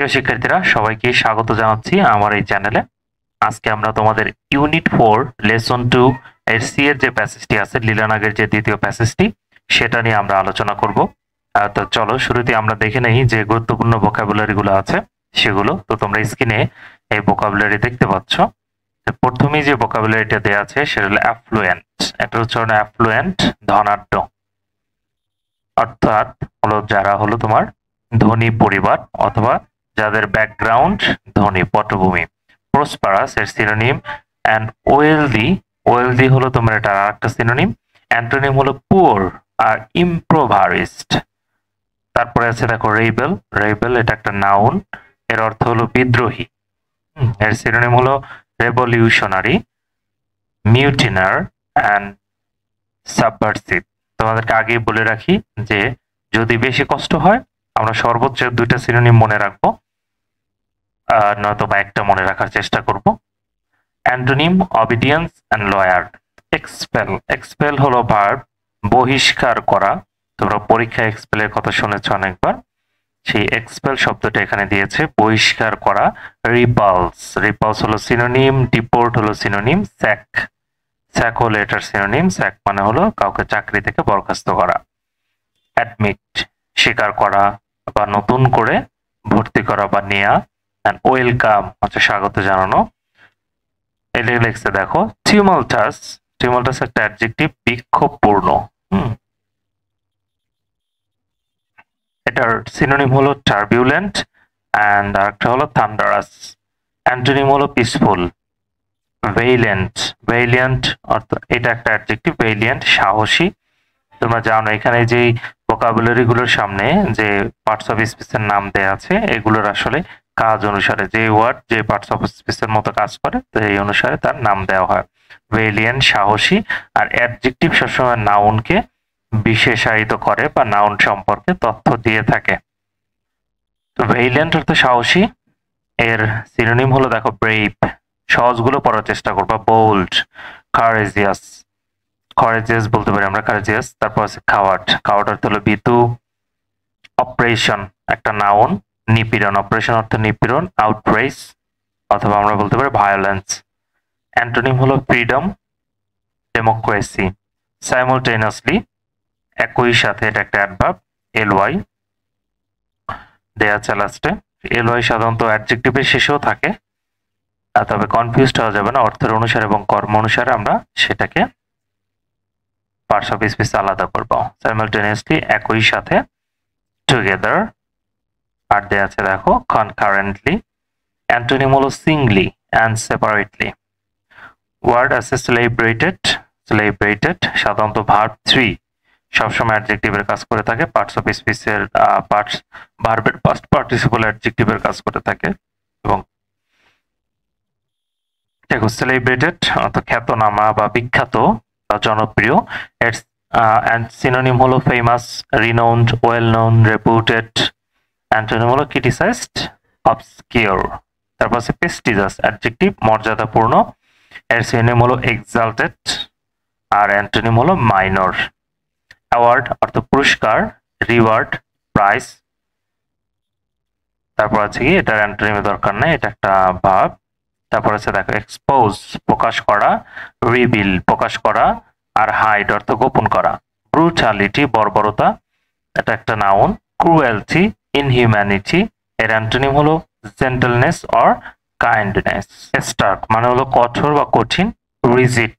প্রিয় শিক্ষার্থীরা সবাইকে স্বাগত জানাচ্ছি আমার এই চ্যানেলে। আজকে আমরা তোমাদের ইউনিট 4 লেসন 2 এর সি এর যে প্যাসেজটি আছে লীলানাগের যে দ্বিতীয় প্যাসেজটি সেটা নিয়ে আমরা আলোচনা করব। তো চলো শুরুতে আমরা দেখে নেই যে গুরুত্বপূর্ণ ভোকাবুলারি গুলো আছে সেগুলো। তো তোমরা স্ক্রিনে এই ভোকাবুলারি দেখতে পাচ্ছ। প্রথমেই যে ভোকাবুলারিটা দেয়া আছে সেটা হলো অ্যাফ্লুয়েন্ট। এটার উচ্চারণ অ্যাফ্লুয়েন্ট, ধনাঢ্য, অর্থাৎ হলো যারা হলো তোমার ধনী পরিবার অথবা যাদের ব্যাকগ্রাউন্ড ধনী পটভূমি। প্রসপারাস এর সিনোনিম এন্ড ওয়েলদি, ওয়েলদি হলো তোমার এটা আরেকটা সিনোনিম। অ্যান্টোনিম হলো পুয়ার আর ইম্প্রোভারিস্ট। তারপরে আছে দেখো রেবেল, রেবেল এটা একটা নাউন, এর অর্থ হলো বিদ্রোহী। এর সিনোনিম হলো রেভলিউশনারি, মিউটিনার এন্ড সাবভার্সিভ। তোমাদেরকে আগেই বলে রাখি যে যদি বেশি কষ্ট হয় আমরা সর্বোচ্চ দুইটা সিনোনিম মনে রাখবো, নয়তো বা একটা মনে রাখার চেষ্টা করব। Antonym obedience and lawyer. Expel, expel হলো ভার্ব বহিষ্কার করা। তোমরা পরীক্ষায় এক্সপেলের কথা শুনেছ অনেকবার, সেই এক্সপেল শব্দটা এখানে দিয়েছে, বহিষ্কার করা। রিপালস, রিপালস হলো সিনোনিম, ডিপোর্ট হলো সিনোনিম, স্যাক, স্যাক হলো এটার সিনোনিম, স্যাক মানে হলো কাউকে চাকরি থেকে বরখাস্ত করা। অ্যাডমিট স্বীকার করা বা নতুন করে ভর্তি করা বা নেয়া। এন্ড ওয়েলকাম হচ্ছে স্বাগত জানানো। এটা লিখছে দেখো টিউমালটাস, টিউমালটাস একটা অ্যাডজেক্টিভ, বিক্ষোভপূর্ণ। এটার সিনোনিম হলো টার্বিউলেন্ট এন্ড আরেকটা হলো থান্ডারাস। অ্যান্টোনিম হলো পিসফুল। ভেইলেন্ট, ভেইলিয়েন্ট অর্থাৎ এটা একটা অ্যাডজেক্টিভ, ভেইলিয়েন্ট সাহসী। তোমরা জানো এখানে যে ভোকাবুলারি গুলোর সামনে যে পার্টস অফ স্পিচের নাম দেয়া আছে এগুলোর আসলে কাজ অনুসারে যে ওয়ার্ড যে পার্টস অফ স্পিচের মতো কাজ করে তো এই অনুসারে তার নাম দেওয়া হয়। ভেইলিয়েন্ট সাহসী, আর অ্যাডজেক্টিভ সবসময় নাউনকে বিশেষায়িত করে বা নাউন সম্পর্কে তথ্য দিয়ে থাকে। তো ভেইলিয়েন্ট অর্থ সাহসী, এর সিনোনিম হলো দেখো ব্রেভ, সহজগুলো পড়ার চেষ্টা করবা। বোল্ড, কারেজিয়াস, করেজিয়াস বলতে পারি আমরা, কারেজিয়াস। তারপর আছে কাওয়ার্ড, কাওয়ার্ড অর্থ হলো ভীতু। অপারেশন একটা নাউন, নিপীড়ন, অপারেশন অর্থ নিপীড়ন। আউটরেজ অথবা আমরা বলতে পারি ভায়োলেন্স। অ্যান্টোনিম হলো ফ্রিডম, ডেমোক্রেসি। সাইমultaneously একই সাথে, এটা একটা অ্যাডভার্ব, এলওয়াই দেয়া আছে লাস্টে। এলওয়াই সাধারণত অ্যাডজেক্টিভের শেষেও থাকে, তবে কনফিউজড হওয়া যাবে না, অর্থের অনুসারে এবং কর্ম অনুসারে আমরা সেটাকে পার্টস অফ স্পিচ আলাদা করব। সাইমালটেনিয়াসলি একই সাথে, টুগেদার, আর দেয়া আছে দেখো কনকারেন্টলি। অ্যান্টোনিম হলো সিংলি অ্যান্ড সেপারেটলি। ওয়ার্ড আছে সেলিব্রেটেড, সেলিব্রেটেড সাধারণত ভার্ব 3 সবসময় অ্যাডজেক্টিভের কাজ করে থাকে, পার্টস অফ স্পিচের পার্টস ভার্বের পাস্ট পার্টিসিপল অ্যাডজেক্টিভের কাজ করে থাকে। এবং দেখো সেলিব্রেটেড অর্থাৎ খ্যাতনামা বা বিখ্যাত বা জনপ্রিয়। এর সিনোনিম হলো famous, renowned, well known, রেপুটেড। Antonym হলো ক্রিটিসাইজড, অবস্কিউর। তারপর আছে প্রেস্টিজিয়াস অ্যাডজেক্টিভ, মর্যাদাপূর্ণ। এর সিনোনিম হলো এক্সাল্টেড, আর অ্যান্টোনিম হলো মাইনর। অ্যাওয়ার্ড অর্থ পুরস্কার, রিওয়ার্ড, প্রাইজ। তারপর আছে কি এটার অ্যান্টোনিমের দরকার নেই, এটা একটা ভার্ব। তারপর আছে দেখো এক্সপোজ প্রকাশ করা, রিভিল প্রকাশ করা, আর হাইড অর্থ গোপন করা। ব্রুটালিটি বর্বরতা, এটা একটা নাউন। ক্রুয়েলটি, ইনহিউম্যানিটি। এর অ্যান্টোনিম হলো জেন্টলনেস অর কাইন্ডনেস। স্টার্ক মানে হলো কঠোর বা কঠিন। রিজিড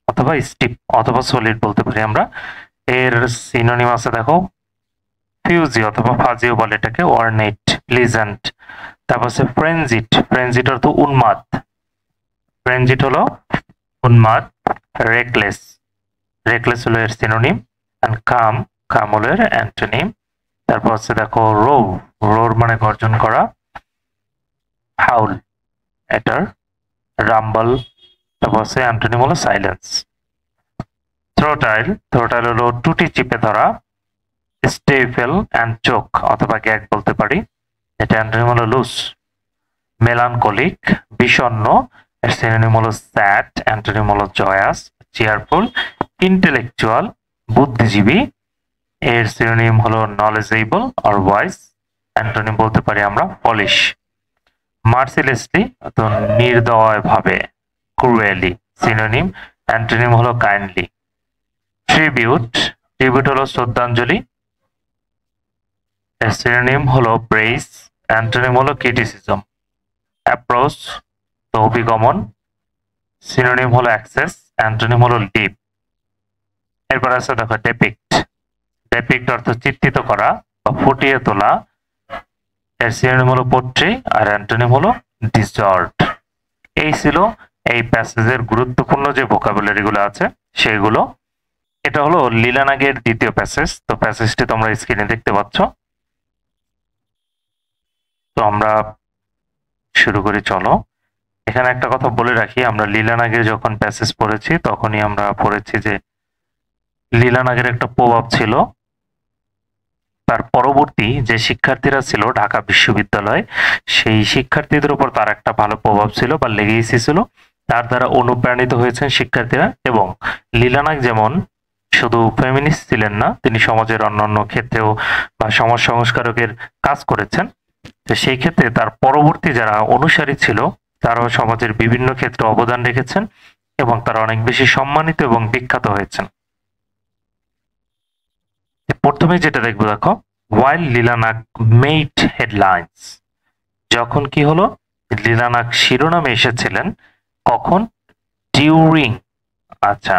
অথবা স্টিপ অথবা সলিড বলতে পারি আমরা। এর সিনোনিম আছে দেখো ফিউজি অথবা ফাজিও বলে এটাকে, অর্নেট, প্লিজেন্ট। তারপর আছে ফ্রেনজিট, ফ্রেনজিট অর্থ উন্মাদ, ফ্রেনজিট হলো উন্মাদ। রেকলেস, রেকলেস হলো এর সিনোনিম। এন্ড কাম, কাম হলো এর অ্যান্টোনিম। তারপর আছে দেখো রোর, রোর মানে গর্জন করা। হাউল এটার রাম্বল। তারপর আছে অ্যান্টোনিম হলো সাইলেন্স। থ্রোটাইল, থ্রোটাইল হলো টুটি চিপে ধরা। স্টেফেল এন্ড চোক অথবা গ্যাগ বলতে পারি, এটা অ্যান্টোনিম হলো লুজ। মেলানকলিক বিষণ্ণ, এর সিনোনিম হলো স্যাড, অ্যান্টোনিম হলো জয়াস, চেয়ারফুল। ইন্টেলেকচুয়াল বুদ্ধিজীবী, এর সিনোনিম হলো নলেজেবল অর ওয়াইজ। অ্যান্টোনিম বলতে পারি আমরা পলিশ। মার্সিলেসলি তো নির্দয়ভাবে, ক্রুয়েলি সিনোনিম, অ্যান্টোনিম হলো কাইন্ডলি। ট্রিবিউট, ট্রিবিউট হলো শ্রদ্ধাঞ্জলি, সিনোনিম হলো প্রেইজ, অ্যান্টোনিম হলো ক্রিটিসিজম। অ্যাপ্রোচ তো অভিগমন, সিনোনিম হলো অ্যাক্সেস, অ্যান্টোনিম হলো ডিপ। এরপর আছে দেখো ডেপিক্ট, ডেপিক্ট অর্থ চিত্রিত করা বা ফুটিয়ে তোলা, এর সিনোনিম হলো পোট্রি আর অ্যান্টোনিম হলো ডিসঅর্ট। এই ছিল এই প্যাসেজের গুরুত্বপূর্ণ যে ভোকাবুলারি গুলো আছে সেগুলো। এটা হলো লীলানাগের দ্বিতীয় প্যাসেজ। তো প্যাসেজটি তোমরা স্ক্রিনে দেখতে পাচ্ছ। তো আমরা শুরু করি, চলো। এখানে একটা কথা বলে রাখি, আমরা লীলানাগের যখন প্যাসেজ পড়েছি তখনই আমরা পড়েছি যে লীলানাগের একটা প্রভাব ছিল তার পরবর্তী যে শিক্ষার্থীরা ছিল ঢাকা বিশ্ববিদ্যালয়, সেই শিক্ষার্থীদের উপর তার একটা ভালো প্রভাব ছিল বা লেগে এসেছিল। তার দ্বারা অনুপ্রাণিত হয়েছেন শিক্ষার্থীরা। এবং লীলানাগ যেমন শুধু ফেমিনিস্ট ছিলেন না, তিনি সমাজের অন্যান্য ক্ষেত্রেও বা সমাজ সংস্কারকের কাজ করেছেন। তো সেই ক্ষেত্রে তার পরবর্তী যারা অনুসারী ছিল তারাও সমাজের বিভিন্ন ক্ষেত্রে অবদান রেখেছেন এবং তারা অনেক বেশি সম্মানিত এবং বিখ্যাত হয়েছেন। প্রথমে যেটা দেখবো দেখো, while লীলানাগ মেড হেডলাইন্স, যখন কি হলো লীলানাগ শিরোনামে এসেছিলেন, কখন? ডিউরিং, আচ্ছা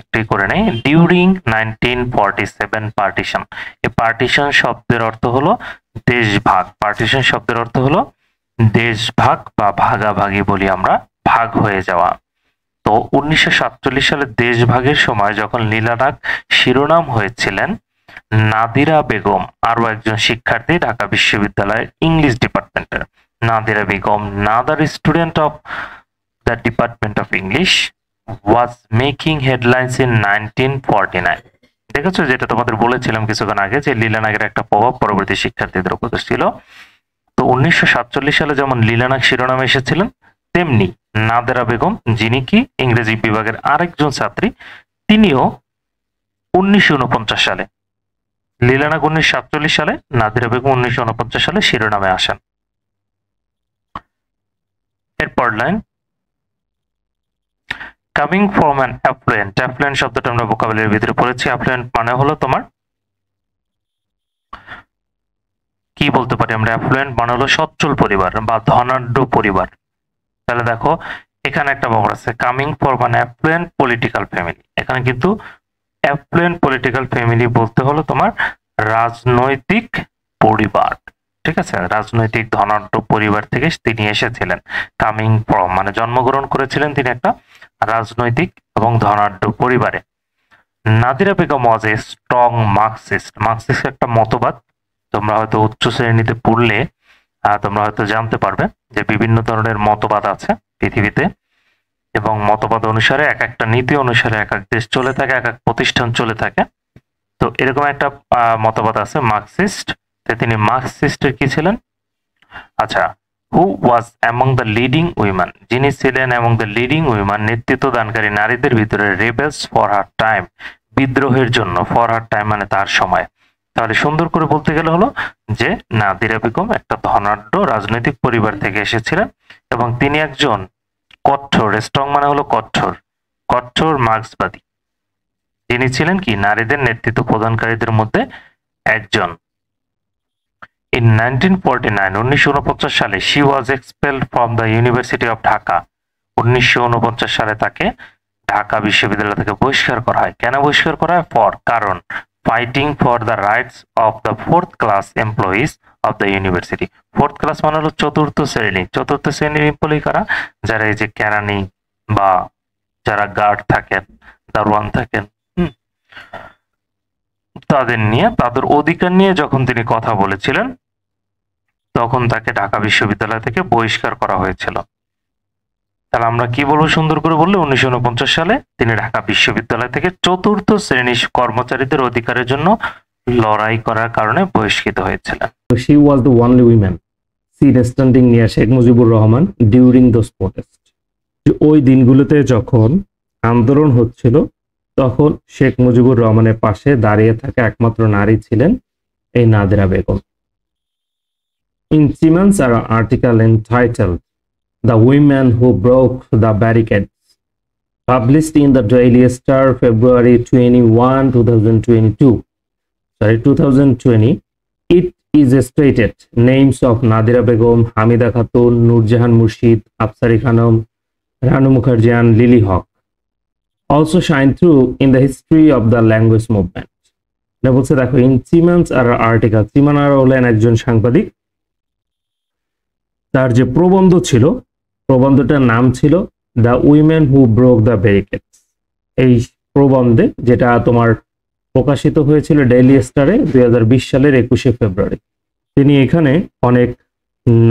একটু করে নেই, ডিউরিং 1947 পার্টিশন। এই পার্টিশন শব্দের অর্থ হলো দেশভাগ, পার্টিশন শব্দের অর্থ হলো দেশভাগ বা ভাগাভাগি বলি আমরা, ভাগ হয়ে যাওয়া। তো 1947 সালে দেশভাগের সময় যখন লীলানাগ শিরোনাম হয়েছিলেন, নাদিরা বেগম আরো একজন শিক্ষার্থী ঢাকা বিশ্ববিদ্যালয়ের ইংলিশ ডিপার্টমেন্টের, Nadira Begum, another student of the department of English, was making headlines in 1949। দেখেছো, যেটা তোমাদের বলেছিলাম কিছুক্ষণ আগে যে লীলানাগের একটা প্রভাব পরবর্তী শিক্ষার্থীদের উপর ছিল। তো 1947 সালে যেমন লীলানাগ শিরোনামে এসেছিলেন, তেমনি নাদেরা বেগম, যিনি কি ইংরেজি বিভাগের আরেকজন ছাত্রী, তিনিও 1949 সালে, লীলানাগ 1947 সালে, নাদিরা বেগম 1949 সালে শিরোনামে আসেন। এরপর line, coming from an effluent, effluent শব্দটা আমরা ভোকাবুলারির ভিতরে পড়েছি। অ্যাফ্লুয়েন্ট মানে হলো তোমার কি বলতে পারি আমরা, অ্যাফ্লুয়েন্ট মানে হলো সচ্ছল পরিবার বা ধনাঢ্য পরিবার। তাহলে দেখো এখানে একটা ব্যাপার আছে, coming from an effluent political family. এখানে কিন্তু অ্যাফ্লুয়েন্ট পলিটিক্যাল ফ্যামিলি বলতে হলো তোমার রাজনৈতিক পরিবার, ঠিক আছে, রাজনৈতিক ধনাঢ্য পরিবার থেকে তিনি এসেছিলেন। কামিং ফ্রম মানে জন্মগ্রহণ করেছিলেন তিনি একটা রাজনৈতিক এবং ধনাঢ্য পরিবারে। নাদিরা বেগম ওয়াজ এ স্ট্রং মার্কসিস্ট, মার্কসিস্ট একটা মতবাদ, তোমরা হয়তো উচ্চ শ্রেণীতে পড়লে তোমরা হয়তো জানতে পারবে যে বিভিন্ন ধরনের মতবাদ আছে পৃথিবীতে, এবং মতবাদ অনুসারে এক একটা নীতি অনুসারে এক এক দেশ চলে থাকে, এক এক প্রতিষ্ঠান চলে থাকে। তো এরকম একটা মতবাদ আছে মার্কসিস্ট। তিনি মার্কসিস্টের কি ছিলেন? আচ্ছা, who was among the leading women, যিনি ছিলেন অ্যামং দ্য লিডিং উইমেন নেতৃত্ব দানকারী নারীদের ভিতরে, রেবেলস ফর হার টাইম, বিদ্রোহের জন্য, ফর হার টাইম মানে তার সময়। তাহলে সুন্দর করে বলতে গেলে হলো যে নাদিরা বেগম একটা ধনাঢ্য রাজনৈতিক পরিবার থেকে এসেছিলেন এবং তিনি একজন কঠোর, স্ট্রং মানে হলো কঠোর, কঠোর মার্ক্সবাদী। তিনি ছিলেন কি নারীদের নেতৃত্ব প্রদানকারীদের মধ্যে একজন। In 1949, 1949 সালে she was expelled from the University of Dhaka, 1949 সালে তাকে ঢাকা বিশ্ববিদ্যালয় থেকে বহিষ্কার করা হয়। কেন বহিষ্কার করা হয়? ফর, কারণ, fighting for the rights of the fourth class employees of the university. Fourth class মানে হলো চতুর্থ শ্রেণী, চতুর্থ শ্রেণীর এমপ্লয়ি কারা? যারা এই যে কেরানি বা যারা গার্ড থাকেন, দারোয়ান থাকেন, তাদের নিয়ে, তাদের অধিকার নিয়ে যখন তিনি কথা বলেছিলেন তখন তাকে ঢাকা বিশ্ববিদ্যালয় থেকে বহিষ্কার করা হয়েছিল। তাহলে আমরা কি বলবো সুন্দর করে বললে, 1949 সালে তিনি ঢাকা বিশ্ববিদ্যালয় থেকে চতুর্থ শ্রেণীর কর্মচারীদের অধিকারের জন্য লড়াই করার কারণে বহিষ্কৃত হয়েছিলেন। She was the only woman seen standing near Sheikh Mujibur Rahman during those protests. ওই দিনগুলোতে যখন আন্দোলন হচ্ছিল তখন শেখ মুজিবুর রহমানের পাশে দাঁড়িয়ে থাকা একমাত্র নারী ছিলেন এই Nadira Begum. In Siemens article entitled "The Women Who Broke the Barricades," published in the Daily Star February 21, 2020, it is stated names of Nadira Begum, Hamida Khatun, Nurjahan Murshid, Afsari Khanum, Ranu Mukherjee and Lily Hawk also shine through in the history of the language movement. এটা বলছে দেখো in siemens R article, সিমানার হলেন একজন সাংবাদিক, তার যে প্রবন্ধ ছিল, প্রবন্ধটার নাম ছিল the women who broke the barricades. এই প্রবন্ধে, যেটা তোমার প্রকাশিত হয়েছিল ডেইলি স্টারে 2020 সালের 21শে ফেব্রুয়ারি, তিনি এখানে অনেক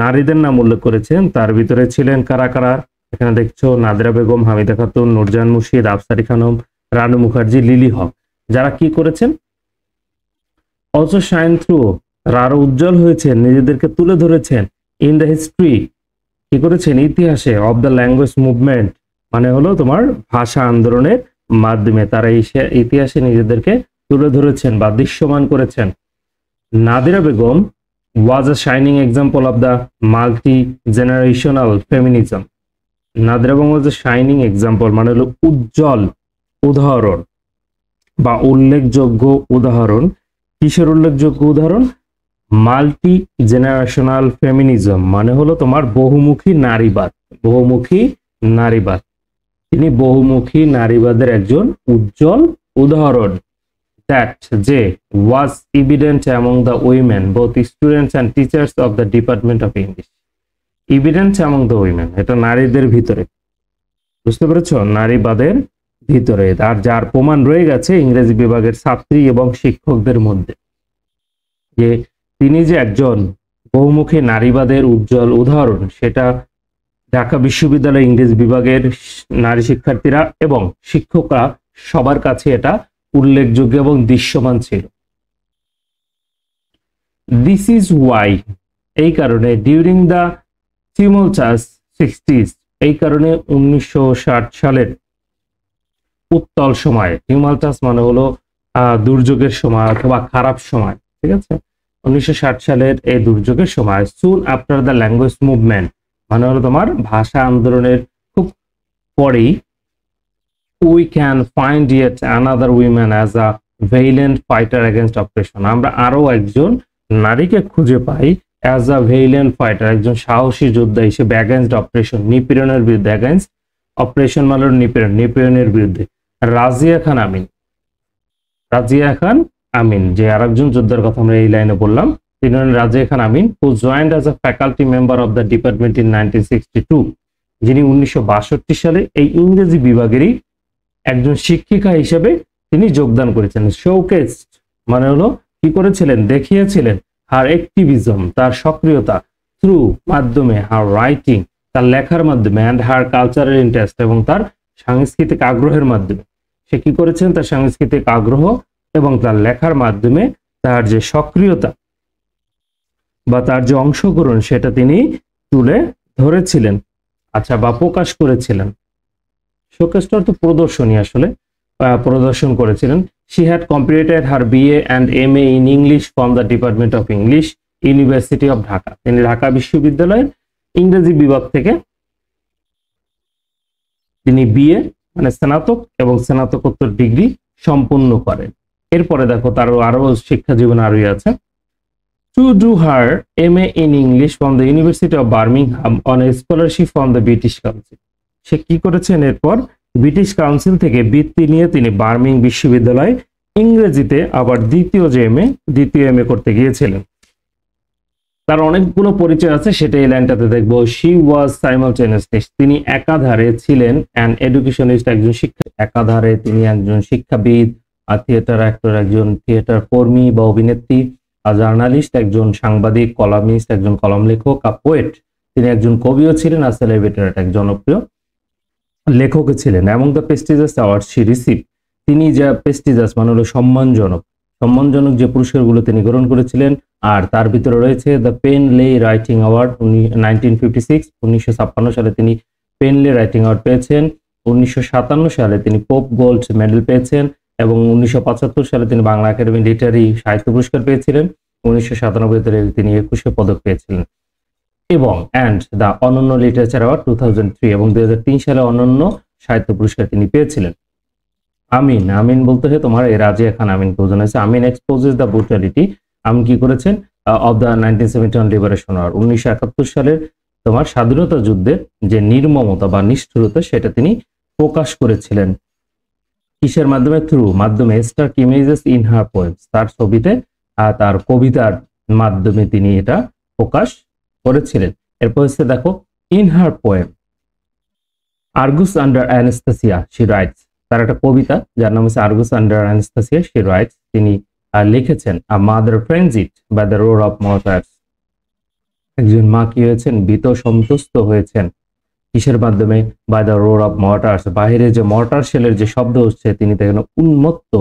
নারীদের নাম উল্লেখ করেছেন। তার ভিতরে ছিলেন কারা কারা, এখানে দেখছো নাদিরা বেগম, হামিদা খাতুন, নুরজাহান মুর্শিদ, আফসারি খানম, রানু মুখার্জি, লিলি হক, যারা কি করেছেন অলসো শাইন থ্রু, আরো উজ্জ্বল হয়েছেন, নিজেদেরকে তুলে ধরেছেন ইন দ্য হিস্ট্রি, কি করেছেন ইতিহাসে, অফ দ্য ল্যাঙ্গুয়েজ মুভমেন্ট, মানে হলো তোমার ভাষা আন্দোলনের মাধ্যমে তারা এই ইতিহাসে নিজেদেরকে তুলে ধরেছেন বা দৃশ্যমান করেছেন। Nadira Begum was a shining example of the multigenerational feminism. Nadira Begum was a shining example মানে হলো উজ্জ্বল উদাহরণ বা উল্লেখযোগ্য উদাহরণ। কিসের উল্লেখযোগ্য উদাহরণ? মাল্টি জেনারেশনাল ফেমিনিজম মানে হলো তোমার বহুমুখী নারীবাদ, বহুমুখী নারীবাদ। তিনি বহুমুখী নারীবাদের একজন উজ্জ্বল উদাহরণ। দ্যাট যে was evident among the women both students and teachers of the department of English. Evident among the women, এটা নারীদের ভিতরে, বুঝতে পেরেছ, নারীবাদের ভিতরে, আর যার প্রমাণ রয়ে গেছে ইংরেজি বিভাগের ছাত্রী এবং শিক্ষকদের মধ্যে, যে তিনি যে একজন বহুমুখী নারীবাদের উজ্জ্বল উদাহরণ, সেটা ঢাকা বিশ্ববিদ্যালয় ইংরেজি বিভাগের নারী শিক্ষার্থীরা এবং শিক্ষকরা সবার কাছে এটা উল্লেখযোগ্য এবং দৃশ্যমান ছিল। দিস ইজ ওয়াই, এই কারণে ডিউরিং দ্য টিউমালটাস 60s, এই কারণে 1960 সালের উত্তাল সময়, টিউমালটাস মানে হলো দুর্যোগের সময় অথবা খারাপ সময়, ঠিক আছে, 1960 সালের এই দুর্যোগের সময়, soon after the language movement মানে হলো তোমার ভাষা আন্দোলনের খুব পরেই, we can find yet another women as a valiant fighter against operation. আমরা আরো একজন নারীকে খুঁজে পাই অ্যাজ আ ভেইলেন্ট ফাইটার, একজন সাহসী যোদ্ধা হিসেবে এগেনস্ট অপারেশন, নিপীড়নের বিরুদ্ধে, এগেনস্ট অপারেশন মানে নিপীড়ন, নিপীড়নের বিরুদ্ধে। রাজিয়া খান আমিন, রাজিয়া খান আমিন যে আরেকজন যোদ্ধার কথা আমরা এই লাইনে বললাম, তিনি হলেন Razia Khan Amin, who joined as a faculty member of the department in 1962, যিনি 1962 সালে এই ইংরেজি বিভাগেরই একজন শিক্ষিকা হিসেবে তিনি যোগদান করেছেন। শোকেসড মানে হলো কি করেছিলেন, দেখিয়েছিলেন হার অ্যাক্টিভিজম, তার সক্রিয়তা, থ্রু মাধ্যমে, হার রাইটিং, তার লেখার মাধ্যমে, অ্যান্ড হার কালচারাল ইন্টারেস্ট, এবং তার সাংস্কৃতিক আগ্রহের মাধ্যমে। সে কি করেছেন, তার সাংস্কৃতিক আগ্রহ এবং তার লেখার মাধ্যমে তার যে সক্রিয়তা বা তার যে অংশগ্রহণ সেটা তিনি তুলে ধরেছিলেন, আচ্ছা, বা প্রকাশ করেছিলেন। শোকেসটা তো প্রদর্শনী, আসলে প্রদর্শন করেছিলেন। She had completed her BA and MA in English from the Department of English, University of Dhaka. তিনি ঢাকা বিশ্ববিদ্যালয়ের ইংরেজি বিভাগ থেকে তিনি বিএ মানে স্নাতক এবং স্নাতকোত্তর ডিগ্রি সম্পন্ন করেন। এরপরে দেখো তার আরো শিক্ষা জীবন আরোই আছে। To do her MA in English from the University of Birmingham on a scholarship from the British Council. সে কি করেছেন, এরপর ব্রিটিশ কাউন্সিল থেকে বৃত্তি নিয়ে তিনি বার্মিং বিশ্ববিদ্যালয়ে ইংরেজিতে আবার দ্বিতীয় এমএ করতে গিয়েছিলেন। তার অনেকগুলো পরিচয় আছে, সেটা এই লাইনটাতে দেখবো। শি ওয়াজ সাইমালটেনিয়াসলি, তিনি একাধারে ছিলেন অ্যান এডুকেশনিস্ট, একজন শিক্ষা, একাধারে তিনি একজন শিক্ষাবিদ, আর থিয়েটার অ্যাক্টর, একজন থিয়েটার কর্মী বা অভিনেত্রী, আর জার্নালিস্ট, একজন সাংবাদিক, কলামিস্ট, একজন কলম লেখক, আর পোয়েট, তিনি একজন কবিও ছিলেন, আর সেলিব্রিটি, এক জনপ্রিয় লেখক ছিলেন। এবং the prestigious award she receive, তিনি যা প্রেস্টিজিয়াস মানে হলো সম্মানজনক যে পুরস্কারগুলো তিনি গ্রহণ করেছিলেন, আর তার ভিতরে রয়েছে দ্য পেনলে রাইটিং অ্যাওয়ার্ড 1956, 1956 সালে তিনি পেনলে রাইটিং অ্যাওয়ার্ড পেয়েছেন। 1957 সালে তিনি পোপ গোল্ড মেডেল পেয়েছেন এবং 1975 সালে তিনি বাংলা একাডেমি লিটারি সাহিত্য পুরস্কার পেয়েছিলেন। 1997 তিনি 21 পদক পেয়েছিলেন। এবং অ্যান্ড দ্য অনন্য লিটারেচার অ্যাওয়ার্ড 2003 এবং 2003 সালে অনন্য সাহিত্য পুরস্কার তিনি পেয়েছিলেন। আমিন, আমিন বলতে হয় তোমার এই রাজিয়া খান আমিন বোঝানো হয়েছে। আমিন এক্সপোজেস দ্য ব্রুটালিটি, আমিন কি করেছেন, অফ দ্য 1971 লিবারেশন ওয়ার, 1971 সালের তোমার স্বাধীনতা যুদ্ধের যে নির্মমতা বা নিষ্ঠুরতা সেটা তিনি প্রকাশ করেছিলেন। কিসের মাধ্যমে? থ্রু, মাধ্যমে stark images in her poems, তার ছবিতে তার কবিতার মাধ্যমে তিনি এটা প্রকাশ করেছিলেন। এরপর হচ্ছে দেখো, in her poem Argus under anaesthesia she writes, তার একটা কবিতা যার নাম হচ্ছে Argus under anaesthesia she writes, তিনি লিখেছেন a mother frightened by the roar of mortars, একজন মা কি হয়েছেন, ভীত সন্তুষ্ট হয়েছেন কিসের মাধ্যমে? By the roar of mortars, বাহিরে যে মর্টার শেলের যে শব্দ হচ্ছে তিনি দেখেন উন্মত্ত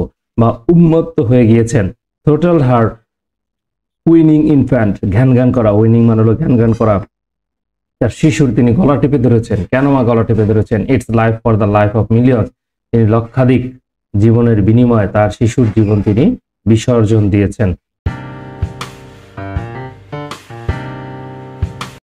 বা উন্মত্ত হয়ে গিয়েছেন। টোটাল হার উইনিং ইনফ্যান্ট, ঘ্যান ঘ্যান করা, উইনিং মানে হলো ঘ্যান ঘ্যান করা, তার শিশুর তিনি গলা টিপে ধরেছেন। কেন মা গলা টিপে ধরেছেন? It's life for the life of millions, তিনি লক্ষাধিক জীবনের বিনিময়ে তার শিশুর জীবন তিনি বিসর্জন দিয়েছেন।